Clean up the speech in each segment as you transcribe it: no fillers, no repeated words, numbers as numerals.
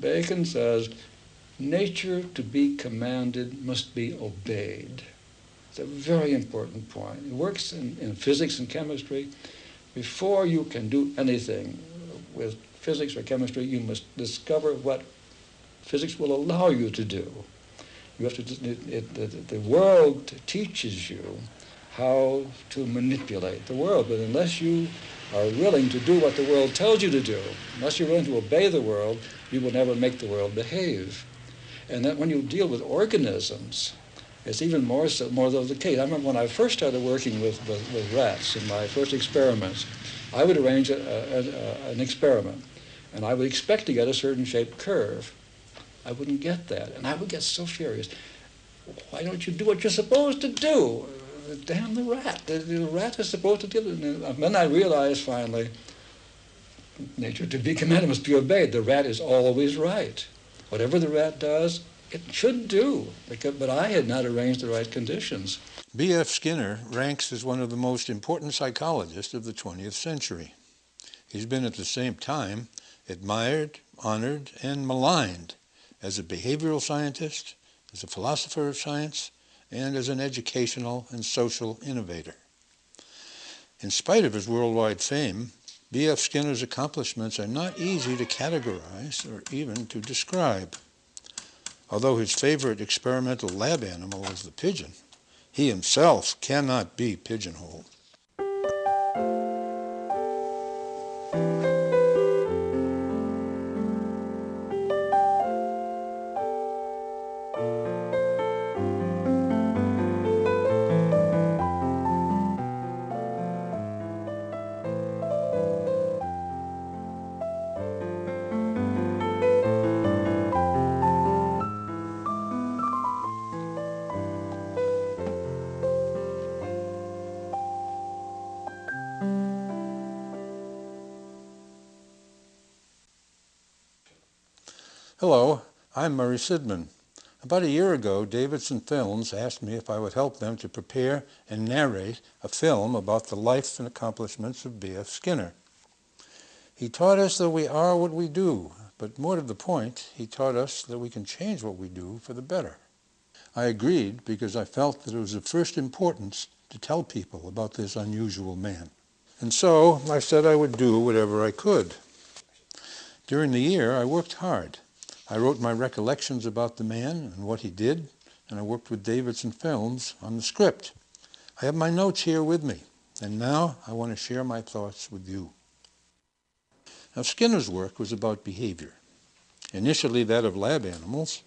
Bacon says, nature to be commanded must be obeyed. It's a very important point. It works in physics and chemistry. Before you can do anything with physics or chemistry, you must discover what physics will allow you to do. You have to. The world teaches you how to manipulate the world, but unless you are willing to do what the world tells you to do, unless you're willing to obey the world, you will never make the world behave. And that when you deal with organisms, it's even more so the case. I remember when I first started working with rats in my first experiments, I would arrange an experiment, and I would expect to get a certain shaped curve. I wouldn't get that, and I would get so furious. Why don't you do what you're supposed to do? Damn the rat. The rat is supposed to do it. And then I realized finally, nature to be commanded must be obeyed. The rat is always right. Whatever the rat does, it should do, but I had not arranged the right conditions. B.F. Skinner ranks as one of the most important psychologists of the 20th century. He's been at the same time admired, honored, and maligned as a behavioral scientist, as a philosopher of science, and as an educational and social innovator. In spite of his worldwide fame, B.F. Skinner's accomplishments are not easy to categorize or even to describe. Although his favorite experimental lab animal is the pigeon, he himself cannot be pigeonholed. Hello, I'm Murray Sidman. About a year ago, Davidson Films asked me if I would help them to prepare and narrate a film about the life and accomplishments of B.F. Skinner. He taught us that we are what we do, but more to the point, he taught us that we can change what we do for the better. I agreed because I felt that it was of first importance to tell people about this unusual man. And so I said I would do whatever I could. During the year, I worked hard. I wrote my recollections about the man and what he did, and I worked with Davidson Films on the script. I have my notes here with me, and now I want to share my thoughts with you. Now, Skinner's work was about behavior, initially that of lab animals,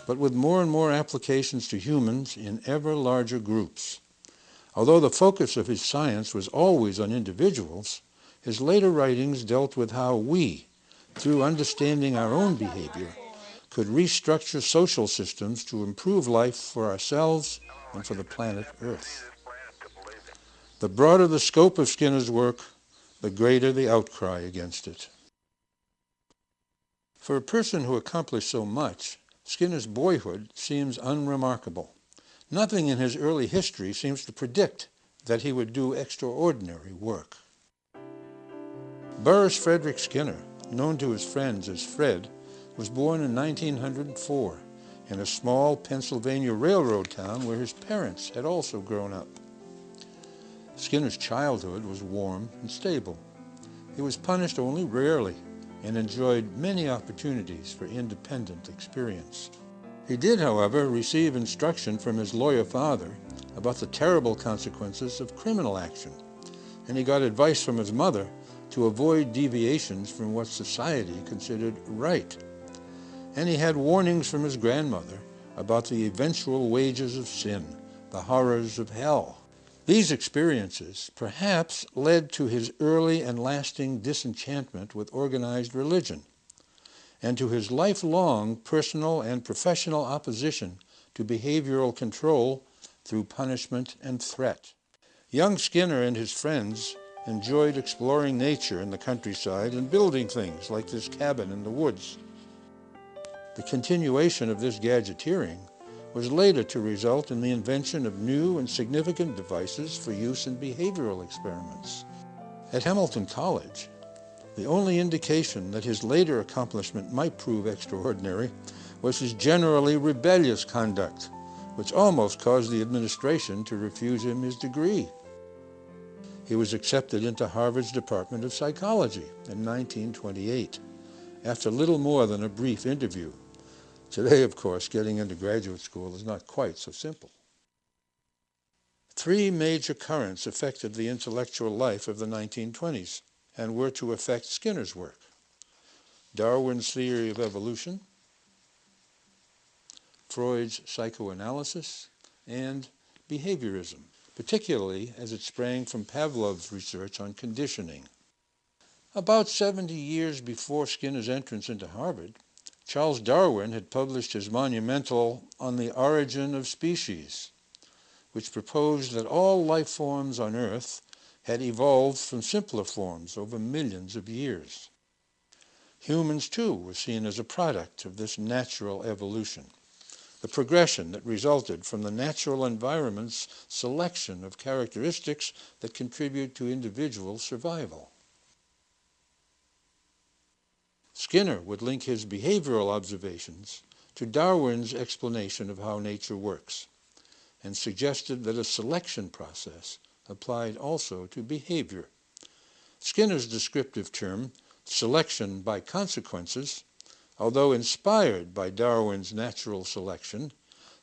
but with more and more applications to humans in ever larger groups. Although the focus of his science was always on individuals, his later writings dealt with how we, through understanding our own behavior, could restructure social systems to improve life for ourselves and for the planet Earth. The broader the scope of Skinner's work, the greater the outcry against it. For a person who accomplished so much, Skinner's boyhood seems unremarkable. Nothing in his early history seems to predict that he would do extraordinary work. Burrhus Frederick Skinner, known to his friends as Fred, was born in 1904 in a small Pennsylvania railroad town where his parents had also grown up. Skinner's childhood was warm and stable. He was punished only rarely and enjoyed many opportunities for independent experience. He did, however, receive instruction from his lawyer father about the terrible consequences of criminal action, and he got advice from his mother to avoid deviations from what society considered right. And he had warnings from his grandmother about the eventual wages of sin, the horrors of hell. These experiences perhaps led to his early and lasting disenchantment with organized religion, and to his lifelong personal and professional opposition to behavioral control through punishment and threat. Young Skinner and his friends enjoyed exploring nature in the countryside and building things like this cabin in the woods. The continuation of this gadgeteering was later to result in the invention of new and significant devices for use in behavioral experiments. At Hamilton College, The only indication that his later accomplishment might prove extraordinary was his generally rebellious conduct, which almost caused the administration to refuse him his degree. He was accepted into Harvard's Department of Psychology in 1928, after little more than a brief interview. Today, of course, getting into graduate school is not quite so simple. Three major currents affected the intellectual life of the 1920s and were to affect Skinner's work: Darwin's theory of evolution, Freud's psychoanalysis, and behaviorism, particularly as it sprang from Pavlov's research on conditioning. About 70 years before Skinner's entrance into Harvard, Charles Darwin had published his monumental On the Origin of Species, which proposed that all life forms on Earth had evolved from simpler forms over millions of years. Humans, too, were seen as a product of this natural evolution, the progression that resulted from the natural environment's selection of characteristics that contribute to individual survival. Skinner would link his behavioral observations to Darwin's explanation of how nature works, and suggested that a selection process applied also to behavior. Skinner's descriptive term, selection by consequences, although inspired by Darwin's natural selection,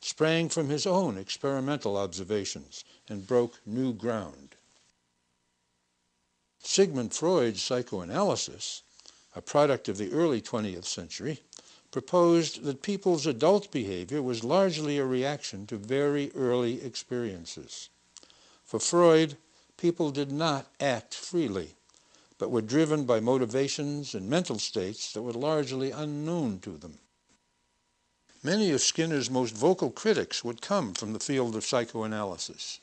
sprang from his own experimental observations and broke new ground. Sigmund Freud's psychoanalysis, a product of the early 20th century, proposed that people's adult behavior was largely a reaction to very early experiences. For Freud, people did not act freely, but were driven by motivations and mental states that were largely unknown to them. Many of Skinner's most vocal critics would come from the field of psychoanalysis,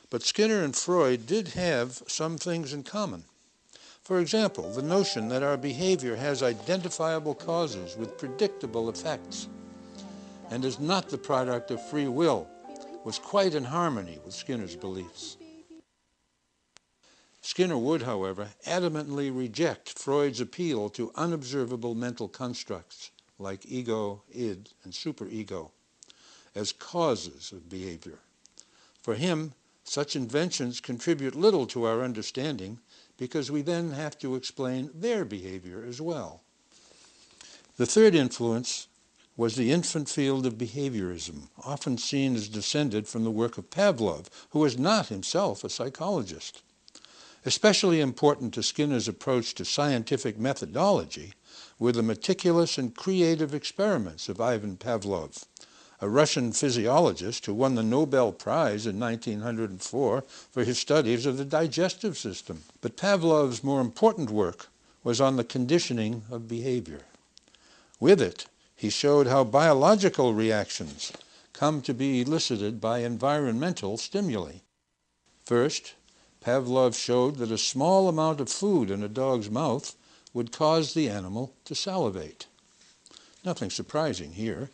but Skinner and Freud did have some things in common. For example, the notion that our behavior has identifiable causes with predictable effects and is not the product of free will was quite in harmony with Skinner's beliefs. Skinner would, however, adamantly reject Freud's appeal to unobservable mental constructs like ego, id, and superego as causes of behavior. For him, such inventions contribute little to our understanding because we then have to explain their behavior as well. The third influence was the infant field of behaviorism, often seen as descended from the work of Pavlov, who was not himself a psychologist. Especially important to Skinner's approach to scientific methodology were the meticulous and creative experiments of Ivan Pavlov, a Russian physiologist who won the Nobel Prize in 1904 for his studies of the digestive system. But Pavlov's more important work was on the conditioning of behavior. With it, he showed how biological reactions come to be elicited by environmental stimuli. First, Pavlov showed that a small amount of food in a dog's mouth would cause the animal to salivate. Nothing surprising here.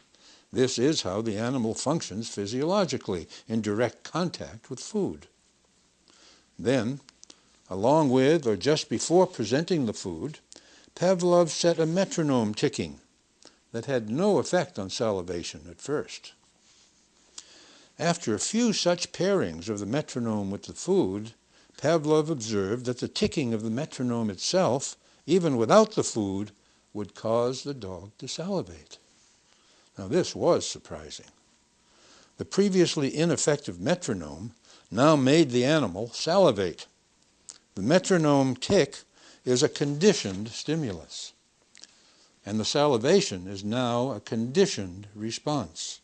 This is how the animal functions physiologically, in direct contact with food. Then, along with or just before presenting the food, Pavlov set a metronome ticking that had no effect on salivation at first. After a few such pairings of the metronome with the food, Pavlov observed that the ticking of the metronome itself, even without the food, would cause the dog to salivate. Now this was surprising. The previously ineffective metronome now made the animal salivate. The metronome tick is a conditioned stimulus, and the salivation is now a conditioned response.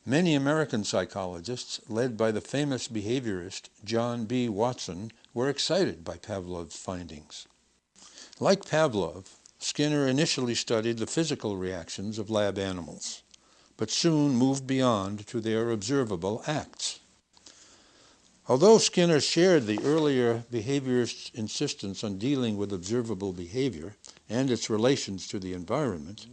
Many American psychologists, led by the famous behaviorist John B. Watson, were excited by Pavlov's findings. Like Pavlov, Skinner initially studied the physical reactions of lab animals, but soon moved beyond to their observable acts. Although Skinner shared the earlier behaviorist's insistence on dealing with observable behavior and its relations to the environment,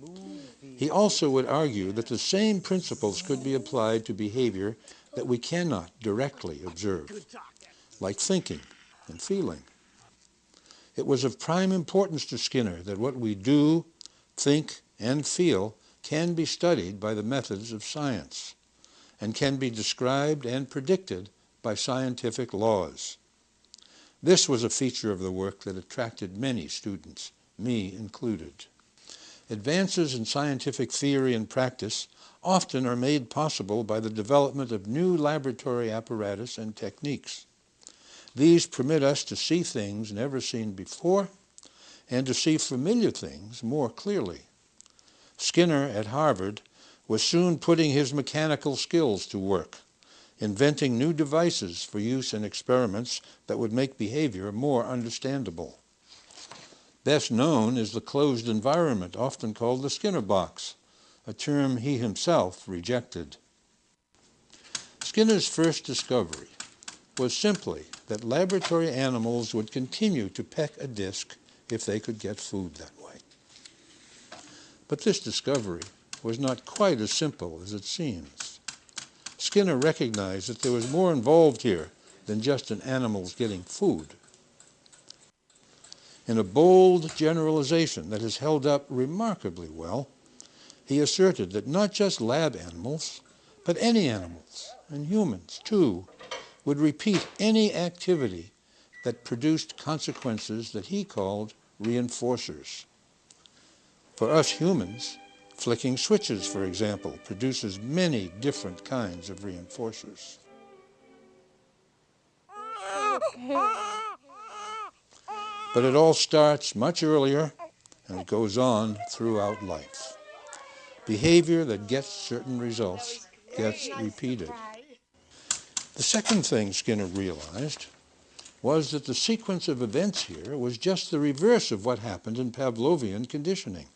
he also would argue that the same principles could be applied to behavior that we cannot directly observe, like thinking and feeling. It was of prime importance to Skinner that what we do, think, and feel can be studied by the methods of science and can be described and predicted by scientific laws. This was a feature of the work that attracted many students, me included. Advances in scientific theory and practice often are made possible by the development of new laboratory apparatus and techniques. These permit us to see things never seen before and to see familiar things more clearly. Skinner at Harvard was soon putting his mechanical skills to work, inventing new devices for use in experiments that would make behavior more understandable. Best known is the closed environment, often called the Skinner box, a term he himself rejected. Skinner's first discovery was simply that laboratory animals would continue to peck a disc if they could get food that way. But this discovery was not quite as simple as it seems. Skinner recognized that there was more involved here than just an animal's getting food. In a bold generalization that has held up remarkably well, he asserted that not just lab animals, but any animals, and humans too, would repeat any activity that produced consequences that he called reinforcers. For us humans, flicking switches, for example, produces many different kinds of reinforcers. But it all starts much earlier, and it goes on throughout life. Behavior that gets certain results gets repeated. The second thing Skinner realized was that the sequence of events here was just the reverse of what happened in Pavlovian conditioning.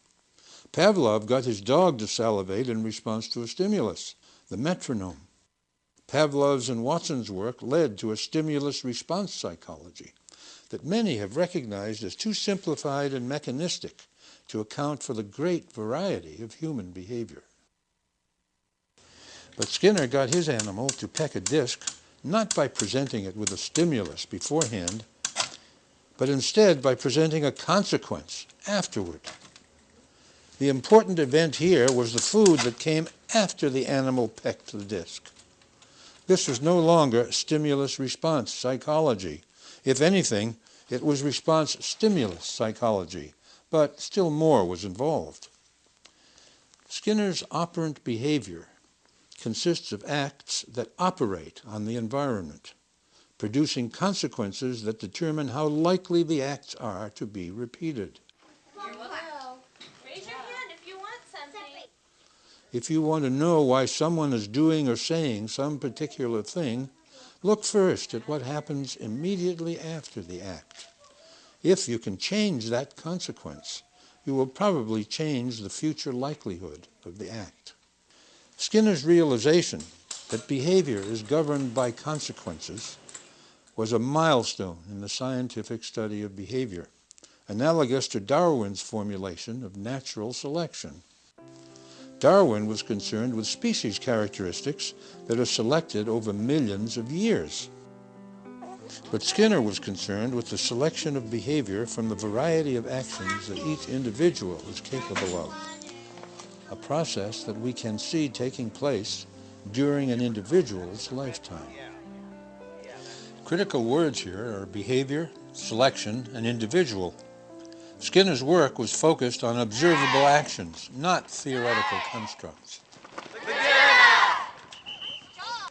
Pavlov got his dog to salivate in response to a stimulus, the metronome. Pavlov's and Watson's work led to a stimulus-response psychology that many have recognized as too simplified and mechanistic to account for the great variety of human behavior. But Skinner got his animal to peck a disc not by presenting it with a stimulus beforehand, but instead by presenting a consequence afterward. The important event here was the food that came after the animal pecked the disc. This was no longer stimulus-response psychology. If anything, it was response-stimulus psychology, but still more was involved. Skinner's operant behavior consists of acts that operate on the environment, producing consequences that determine how likely the acts are to be repeated. Raise your hand if you want something. If you want to know why someone is doing or saying some particular thing, look first at what happens immediately after the act. If you can change that consequence, you will probably change the future likelihood of the act. Skinner's realization that behavior is governed by consequences was a milestone in the scientific study of behavior, analogous to Darwin's formulation of natural selection. Darwin was concerned with species characteristics that are selected over millions of years. But Skinner was concerned with the selection of behavior from the variety of actions that each individual is capable of, a process that we can see taking place during an individual's lifetime. Critical words here are behavior, selection, and individual. Skinner's work was focused on observable actions, not theoretical constructs.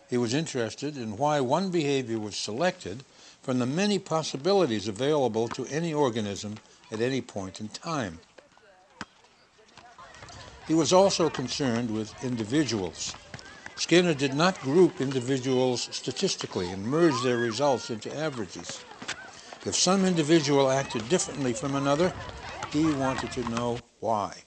He was interested in why one behavior was selected from the many possibilities available to any organism at any point in time. He was also concerned with individuals. Skinner did not group individuals statistically and merge their results into averages. If some individual acted differently from another, he wanted to know why.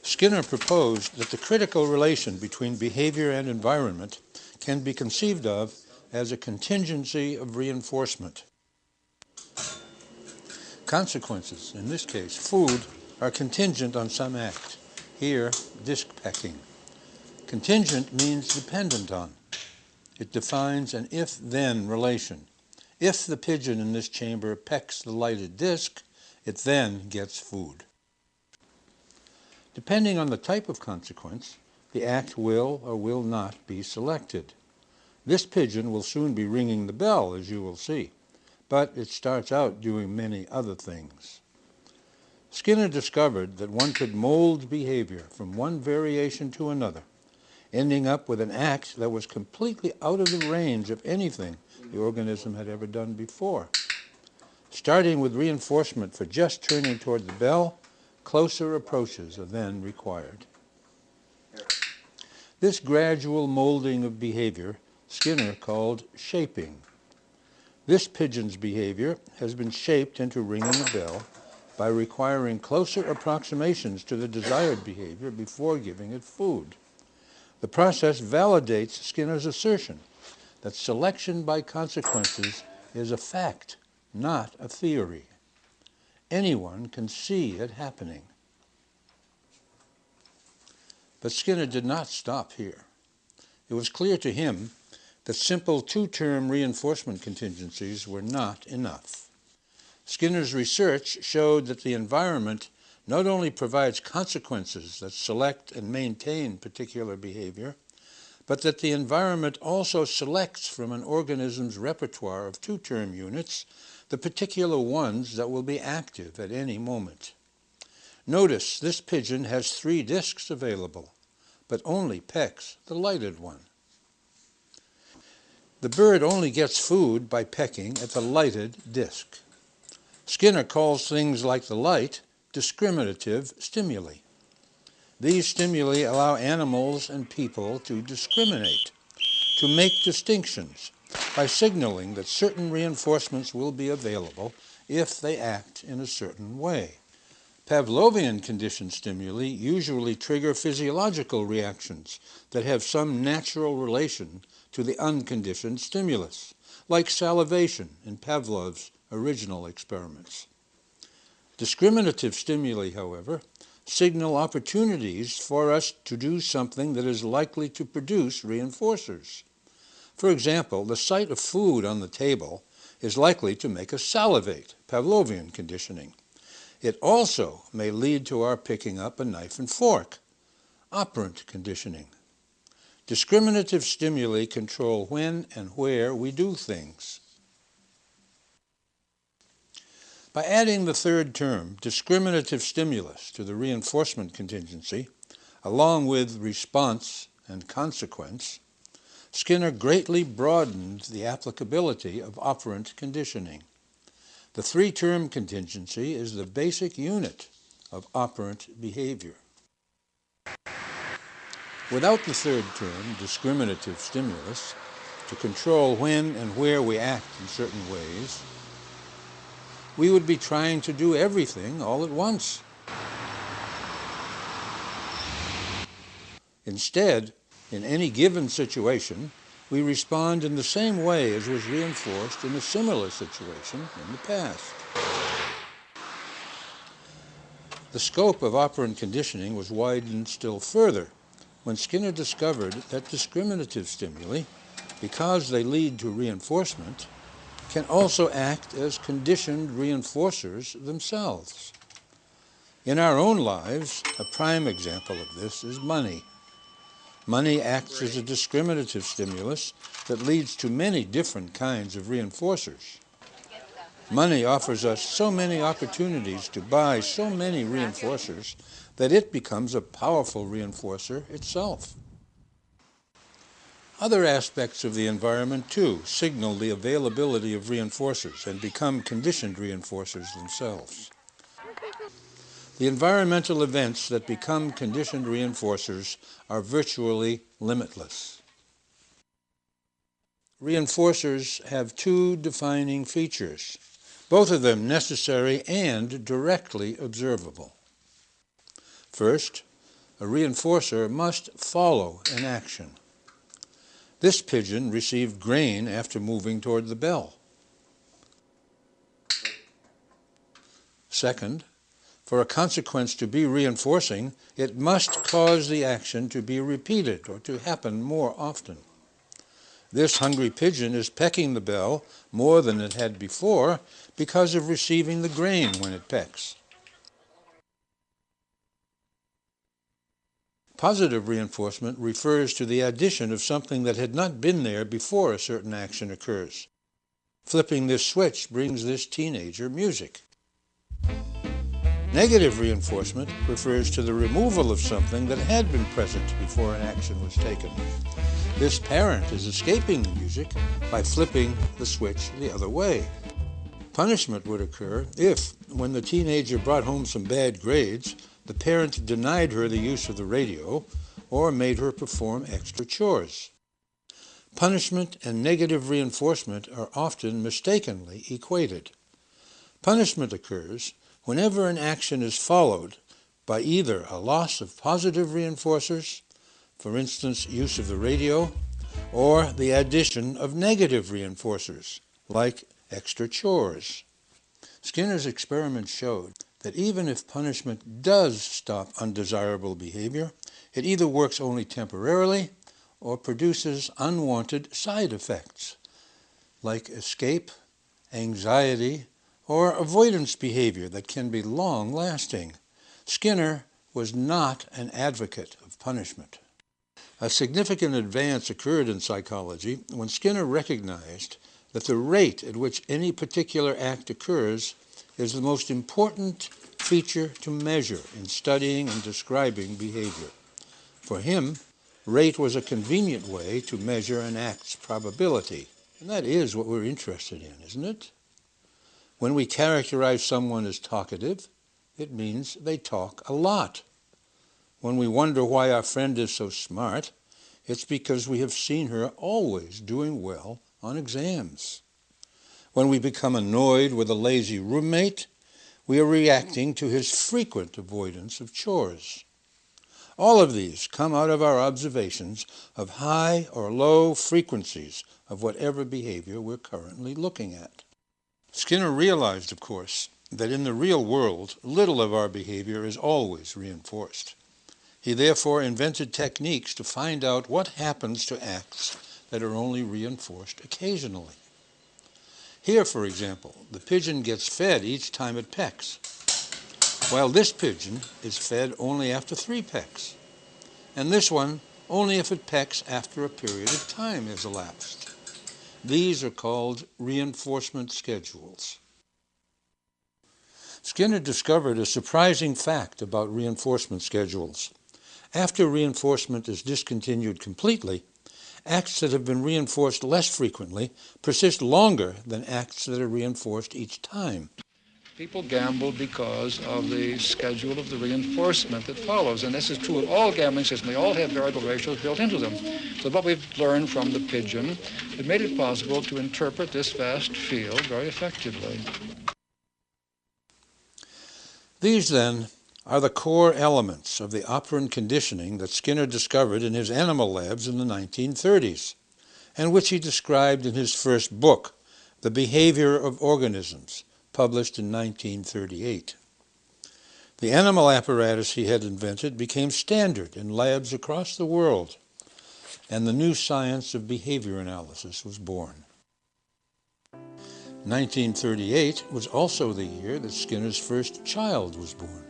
Skinner proposed that the critical relation between behavior and environment can be conceived of as a contingency of reinforcement. Consequences, in this case food, are contingent on some act. Here, disc pecking. Contingent means dependent on. It defines an if-then relation. If the pigeon in this chamber pecks the lighted disc, it then gets food. Depending on the type of consequence, the act will or will not be selected. This pigeon will soon be ringing the bell, as you will see, but it starts out doing many other things. Skinner discovered that one could mold behavior from one variation to another, ending up with an act that was completely out of the range of anything the organism had ever done before. Starting with reinforcement for just turning toward the bell, closer approaches are then required. This gradual molding of behavior Skinner called shaping. This pigeon's behavior has been shaped into ringing a bell by requiring closer approximations to the desired behavior before giving it food. The process validates Skinner's assertion that selection by consequences is a fact, not a theory. Anyone can see it happening. But Skinner did not stop here. It was clear to him that simple two-term reinforcement contingencies were not enough. Skinner's research showed that the environment not only provides consequences that select and maintain particular behavior, but that the environment also selects from an organism's repertoire of two-term units the particular ones that will be active at any moment. Notice this pigeon has 3 discs available, but only pecks the lighted one. The bird only gets food by pecking at the lighted disc. Skinner calls things like the light discriminative stimuli. These stimuli allow animals and people to discriminate, to make distinctions, by signaling that certain reinforcements will be available if they act in a certain way. Pavlovian conditioned stimuli usually trigger physiological reactions that have some natural relation to the unconditioned stimulus, like salivation in Pavlov's original experiments. Discriminative stimuli, however, signal opportunities for us to do something that is likely to produce reinforcers. For example, the sight of food on the table is likely to make us salivate, Pavlovian conditioning. It also may lead to our picking up a knife and fork, operant conditioning. Discriminative stimuli control when and where we do things. By adding the third term, discriminative stimulus, to the reinforcement contingency, along with response and consequence, Skinner greatly broadened the applicability of operant conditioning. The 3-term contingency is the basic unit of operant behavior. Without the third term, discriminative stimulus, to control when and where we act in certain ways, we would be trying to do everything all at once. Instead, in any given situation, we respond in the same way as was reinforced in a similar situation in the past. The scope of operant conditioning was widened still further when Skinner discovered that discriminative stimuli, because they lead to reinforcement, can also act as conditioned reinforcers themselves. In our own lives, a prime example of this is money. Money acts as a discriminative stimulus that leads to many different kinds of reinforcers. Money offers us so many opportunities to buy so many reinforcers that it becomes a powerful reinforcer itself. Other aspects of the environment, too, signal the availability of reinforcers and become conditioned reinforcers themselves. The environmental events that become conditioned reinforcers are virtually limitless. Reinforcers have 2 defining features, both of them necessary and directly observable. First, a reinforcer must follow an action. This pigeon received grain after moving toward the bell. Second, for a consequence to be reinforcing, it must cause the action to be repeated or to happen more often. This hungry pigeon is pecking the bell more than it had before because of receiving the grain when it pecks. Positive reinforcement refers to the addition of something that had not been there before a certain action occurs. Flipping this switch brings this teenager music. Negative reinforcement refers to the removal of something that had been present before an action was taken. This parent is escaping the music by flipping the switch the other way. Punishment would occur if, when the teenager brought home some bad grades, the parent denied her the use of the radio or made her perform extra chores. Punishment and negative reinforcement are often mistakenly equated. Punishment occurs whenever an action is followed by either a loss of positive reinforcers, for instance, use of the radio, or the addition of negative reinforcers, like extra chores. Skinner's experiments showed that even if punishment does stop undesirable behavior, it either works only temporarily or produces unwanted side effects, like escape, anxiety, or avoidance behavior that can be long-lasting. Skinner was not an advocate of punishment. A significant advance occurred in psychology when Skinner recognized that the rate at which any particular act occurs is the most important feature to measure in studying and describing behavior. For him, rate was a convenient way to measure an act's probability. And that is what we're interested in, isn't it? When we characterize someone as talkative, it means they talk a lot. When we wonder why our friend is so smart, it's because we have seen her always doing well on exams. When we become annoyed with a lazy roommate, we are reacting to his frequent avoidance of chores. All of these come out of our observations of high or low frequencies of whatever behavior we're currently looking at. Skinner realized, of course, that in the real world, little of our behavior is always reinforced. He therefore invented techniques to find out what happens to acts that are only reinforced occasionally. Here, for example, the pigeon gets fed each time it pecks, while this pigeon is fed only after 3 pecks, and this one only if it pecks after a period of time has elapsed. These are called reinforcement schedules. Skinner discovered a surprising fact about reinforcement schedules. After reinforcement is discontinued completely, acts that have been reinforced less frequently persist longer than acts that are reinforced each time. People gamble because of the schedule of the reinforcement that follows, and this is true of all gambling systems. They all have variable ratios built into them. So what we've learned from the pigeon, it made it possible to interpret this vast field very effectively. These, then, are the core elements of the operant conditioning that Skinner discovered in his animal labs in the 1930s, and which he described in his first book, The Behavior of Organisms, published in 1938. The animal apparatus he had invented became standard in labs across the world, and the new science of behavior analysis was born. 1938 was also the year that Skinner's first child was born.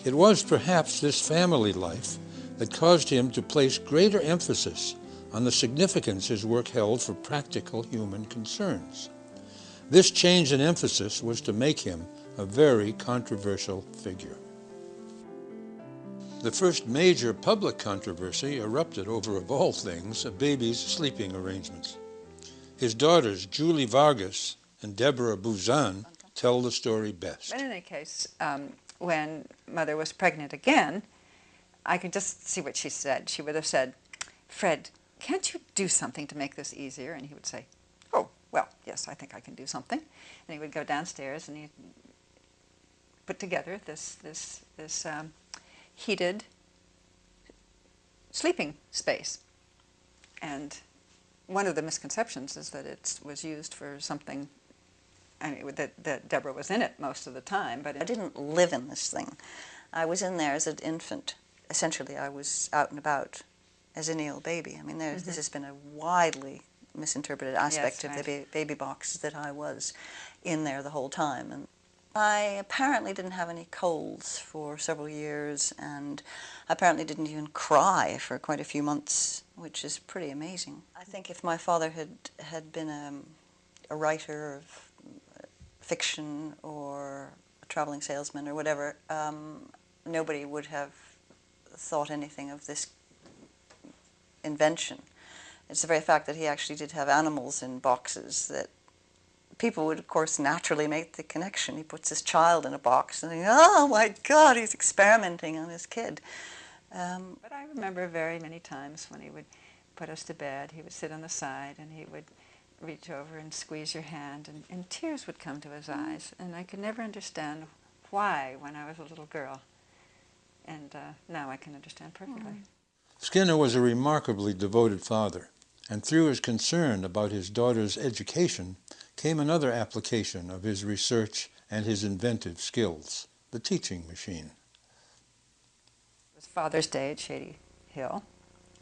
It was perhaps this family life that caused him to place greater emphasis on the significance his work held for practical human concerns. This change in emphasis was to make him a very controversial figure. The first major public controversy erupted over, of all things, a baby's sleeping arrangements. His daughters, Julie Vargas and Deborah Buzan, tell the story best. But in any case, when Mother was pregnant again, I could just see what she said. She would have said, "Fred, can't you do something to make this easier?" And he would say, "Oh, well, yes, I think I can do something." And he would go downstairs and he'd put together this heated sleeping space. And one of the misconceptions is that it was used for something, that Deborah was in it most of the time. But I didn't live in this thing. I was in there as an infant. Essentially, I was out and about as any old baby. I mean, this has been a widely misinterpreted aspect Yes, of the baby box that I was in there the whole time. And I apparently didn't have any colds for several years, and apparently didn't even cry for quite a few months, which is pretty amazing. I think if my father had been a writer of fiction or a traveling salesman or whatever, nobody would have thought anything of this invention. It's the very fact that he actually did have animals in boxes that people would, of course, naturally make the connection. He puts his child in a box and think, oh my God, he's experimenting on his kid. But I remember very many times when he would put us to bed, he would sit on the side and he would reach over and squeeze your hand, and tears would come to his eyes. And I could never understand why when I was a little girl. And now I can understand perfectly. Skinner was a remarkably devoted father, and through his concern about his daughter's education came another application of his research and his inventive skills, the teaching machine. It was Father's Day at Shady Hill,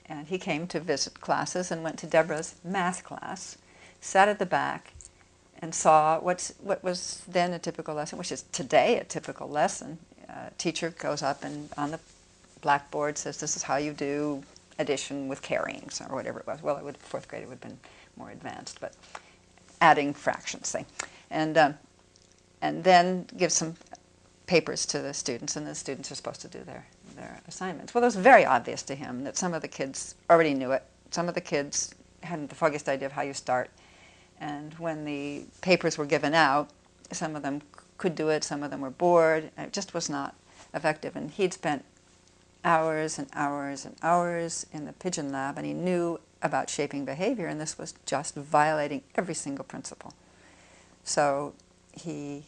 and he came to visit classes and went to Deborah's math class, sat at the back, and saw what was then a typical lesson, which is today a typical lesson. Teacher goes up and on the blackboard says, this is how you do addition with carryings, or whatever it was. Well, fourth grade it would have been more advanced, but adding fractions, say. And then give some papers to the students, and the students are supposed to do their assignments. Well, it was very obvious to him that some of the kids already knew it. Some of the kids hadn't the foggiest idea of how you start. And when the papers were given out, some of them could do it, some of them were bored. It just was not effective. And he'd spent hours and hours and hours in the Pigeon Lab, and he knew about shaping behavior, and this was just violating every single principle. So he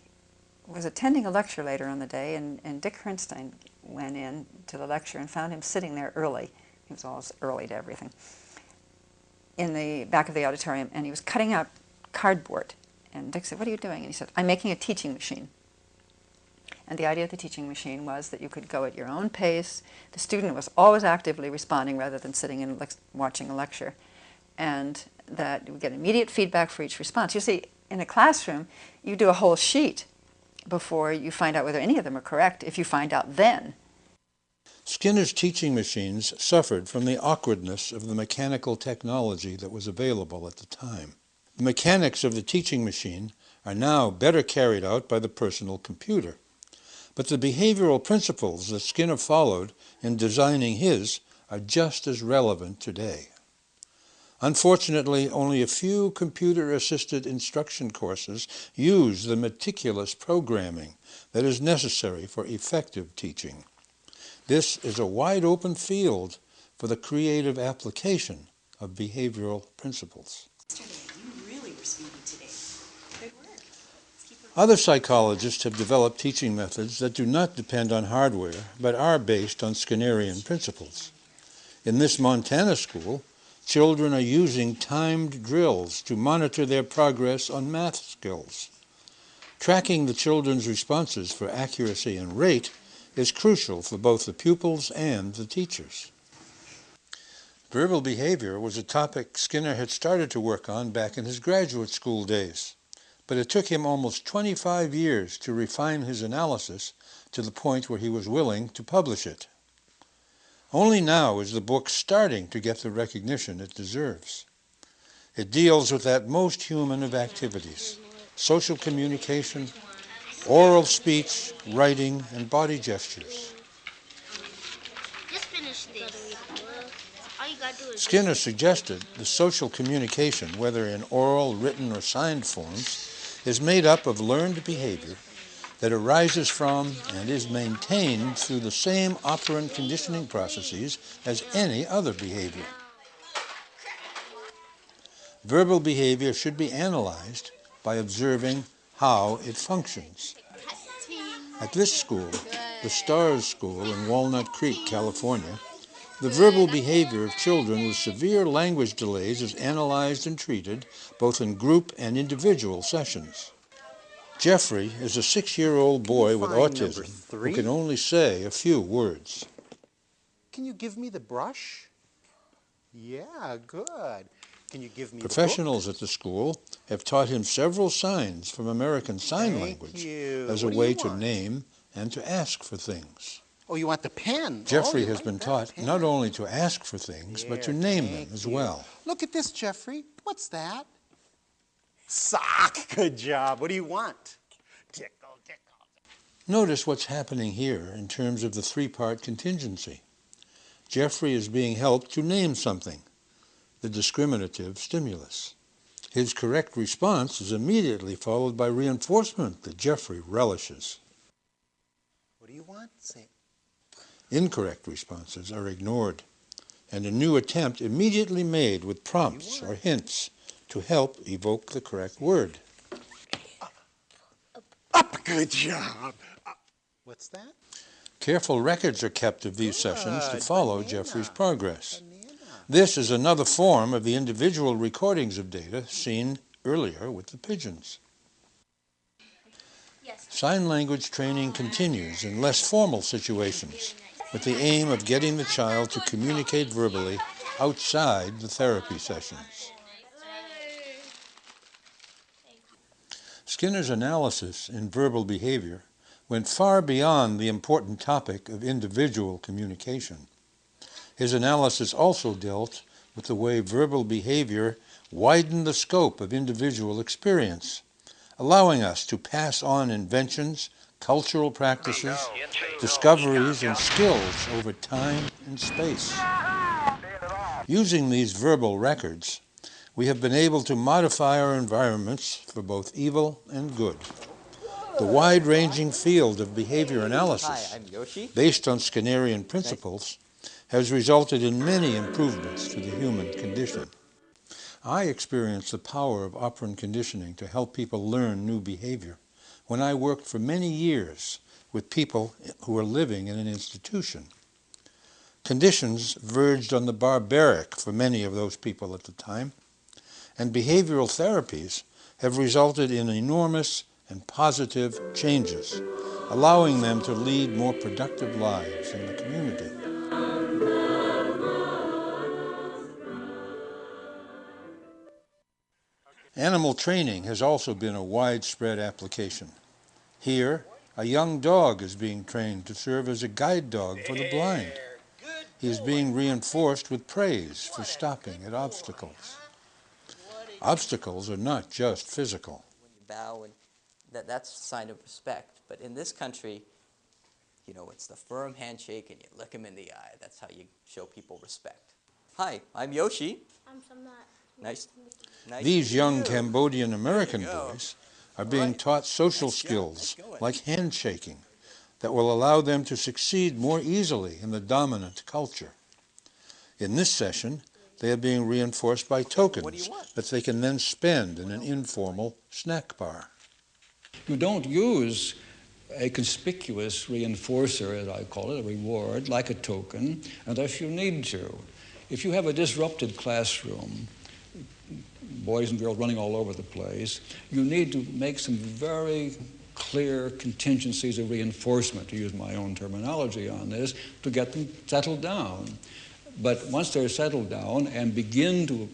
was attending a lecture later on the day, and Dick Hernstein went in to the lecture and found him sitting there early. He was always early to everything. In the back of the auditorium, and he was cutting out cardboard. And Dick said, what are you doing? And he said, I'm making a teaching machine. And the idea of the teaching machine was that you could go at your own pace. The student was always actively responding rather than sitting and watching a lecture. And that you would get immediate feedback for each response. You see, in a classroom, you do a whole sheet before you find out whether any of them are correct, if you find out then. Skinner's teaching machines suffered from the awkwardness of the mechanical technology that was available at the time. The mechanics of the teaching machine are now better carried out by the personal computer. But the behavioral principles that Skinner followed in designing his are just as relevant today. Unfortunately, only a few computer-assisted instruction courses use the meticulous programming that is necessary for effective teaching. This is a wide-open field for the creative application of behavioral principles. Other psychologists have developed teaching methods that do not depend on hardware, but are based on Skinnerian principles. In this Montana school, children are using timed drills to monitor their progress on math skills. Tracking the children's responses for accuracy and rate is crucial for both the pupils and the teachers. Verbal behavior was a topic Skinner had started to work on back in his graduate school days, but it took him almost 25 years to refine his analysis to the point where he was willing to publish it. Only now is the book starting to get the recognition it deserves. It deals with that most human of activities, social communication, oral speech, writing, and body gestures. Just finish this. All you gotta do is Skinner suggested the social communication, whether in oral, written, or signed forms, is made up of learned behavior that arises from and is maintained through the same operant conditioning processes as any other behavior. Verbal behavior should be analyzed by observing how it functions. At this school, the Stars School in Walnut Creek, California, the verbal behavior of children with severe language delays is analyzed and treated both in group and individual sessions. Jeffrey is a 6-year-old boy with autism who can only say a few words. Can you give me the brush? Yeah, good. Can you give me Professionals the book? at the school have taught him several signs from American Sign Language as a way to name and to ask for things. Oh, you want the pen? Jeffrey you has like been that taught pen. not only to ask for things, but to Here, name them thank as you. well. Look at this, Jeffrey. What's that? Sock. Good job. What do you want? Tickle, tickle. Notice what's happening here in terms of the three-part contingency. Jeffrey is being helped to name something, the discriminative stimulus. His correct response is immediately followed by reinforcement that Jeffrey relishes. What do you want? Say. Incorrect responses are ignored, and a new attempt immediately made with prompts or hints to help evoke the correct word. Up. Good job. Up. What's that? Careful records are kept of these sessions to follow Banana. Jeffrey's progress. Banana. This is another form of the individual recordings of data seen earlier with the pigeons. Yes. Sign language training continues in less formal situations with the aim of getting the child to communicate verbally outside the therapy sessions. Skinner's analysis in verbal behavior went far beyond the important topic of individual communication. His analysis also dealt with the way verbal behavior widened the scope of individual experience, allowing us to pass on inventions, cultural practices, discoveries, and skills over time and space. Using these verbal records, we have been able to modify our environments for both evil and good. The wide-ranging field of behavior analysis, Hi, I'm Yoshi. based on Skinnerian principles, has resulted in many improvements to the human condition. I experienced the power of operant conditioning to help people learn new behavior when I worked for many years with people who were living in an institution. Conditions verged on the barbaric for many of those people at the time, and behavioral therapies have resulted in enormous and positive changes, allowing them to lead more productive lives in the community. Animal training has also been a widespread application. Here, a young dog is being trained to serve as a guide dog for the blind. He is being reinforced with praise for stopping at obstacles. Obstacles are not just physical. When you bow, and that's a sign of respect. But in this country, you know, it's the firm handshake and you look them in the eye. That's how you show people respect. Hi, I'm Yoshi. I'm from that. Nice to These meet young you. Cambodian American go. boys are being taught social Nice job. skills Nice going. like handshaking that will allow them to succeed more easily in the dominant culture. In this session, they are being reinforced by What do you tokens want? that they can then spend in an informal snack bar. You don't use a conspicuous reinforcer, as I call it, a reward, like a token, unless you need to. If you have a disrupted classroom, boys and girls running all over the place, you need to make some very clear contingencies of reinforcement, to use my own terminology on this, to get them settled down. But once they're settled down and begin to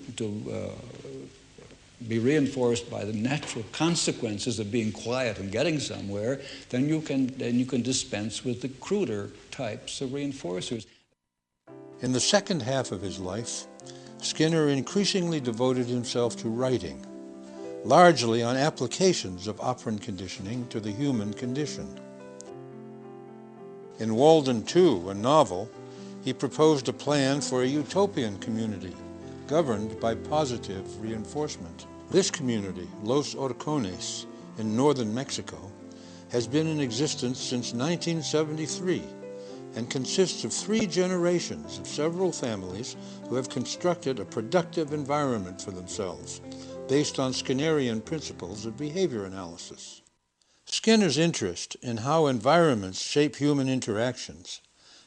be reinforced by the natural consequences of being quiet and getting somewhere, then you can dispense with the cruder types of reinforcers. In the second half of his life, Skinner increasingly devoted himself to writing, largely on applications of operant conditioning to the human condition. In Walden 2, a novel, he proposed a plan for a utopian community governed by positive reinforcement. This community, Los Horcones, in northern Mexico, has been in existence since 1973 and consists of 3 generations of several families who have constructed a productive environment for themselves based on Skinnerian principles of behavior analysis. Skinner's interest in how environments shape human interactions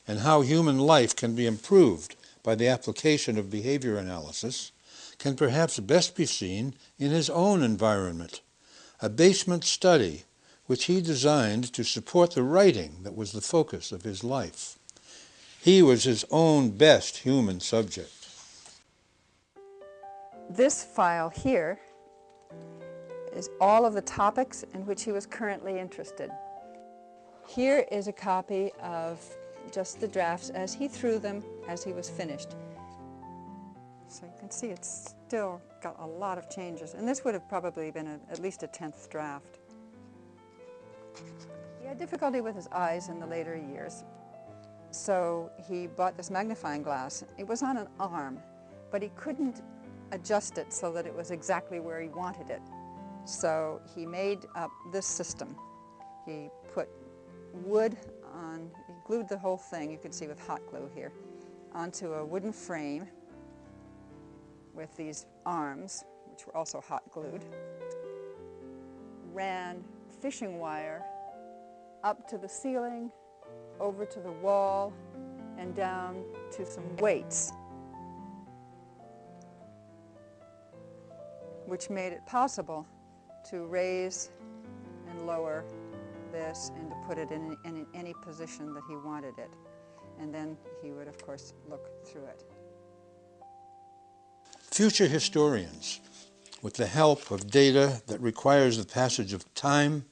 and how human life can be improved by the application of behavior analysis can perhaps best be seen in his own environment, a basement study which he designed to support the writing that was the focus of his life. He was his own best human subject. This file here is all of the topics in which he was currently interested. Here is a copy of just the drafts as he threw them as he was finished. So you can see it's still got a lot of changes, and this would have probably been at least a 10th draft. He had difficulty with his eyes in the later years, so he bought this magnifying glass. It was on an arm, but he couldn't adjust it so that it was exactly where he wanted it. So he made up this system. He put wood on, he glued the whole thing, you can see with hot glue here, onto a wooden frame with these arms, which were also hot glued, ran fishing wire up to the ceiling, over to the wall, and down to some weights, which made it possible to raise and lower this and to put it in any position that he wanted it. And then he would, of course, look through it. Future historians, with the help of data that requires the passage of time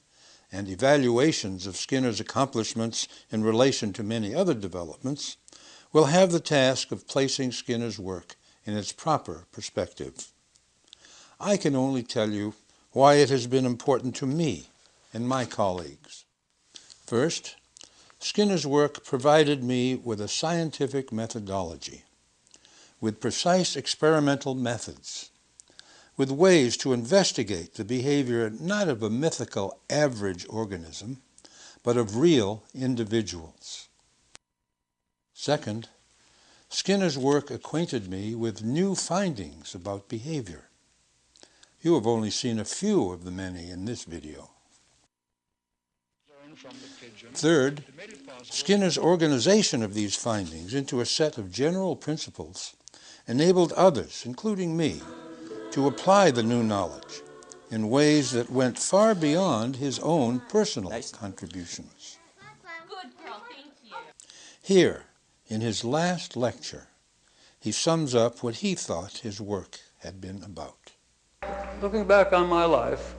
and evaluations of Skinner's accomplishments in relation to many other developments, will have the task of placing Skinner's work in its proper perspective. I can only tell you why it has been important to me and my colleagues. First, Skinner's work provided me with a scientific methodology, with precise experimental methods, with ways to investigate the behavior not of a mythical average organism, but of real individuals. Second, Skinner's work acquainted me with new findings about behavior. You have only seen a few of the many in this video. Third, Skinner's organization of these findings into a set of general principles enabled others, including me, to apply the new knowledge in ways that went far beyond his own personal contributions. Good girl, thank you. Here, in his last lecture, he sums up what he thought his work had been about. Looking back on my life,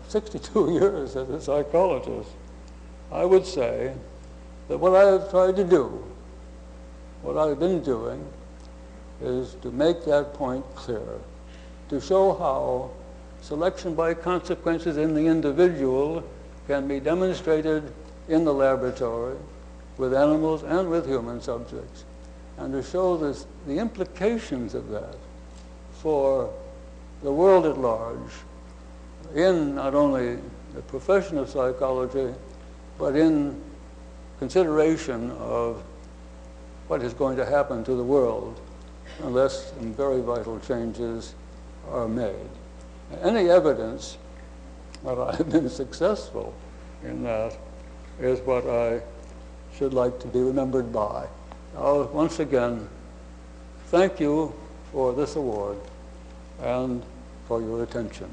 62 years as a psychologist, I would say that what I have tried to do, what I've been doing, is to make that point clear, to show how selection by consequences in the individual can be demonstrated in the laboratory with animals and with human subjects, and to show the implications of that for the world at large in not only the profession of psychology, but in consideration of what is going to happen to the world unless some very vital changes are made. Any evidence that I've been successful in that is what I should like to be remembered by. Now, once again, thank you for this award and for your attention.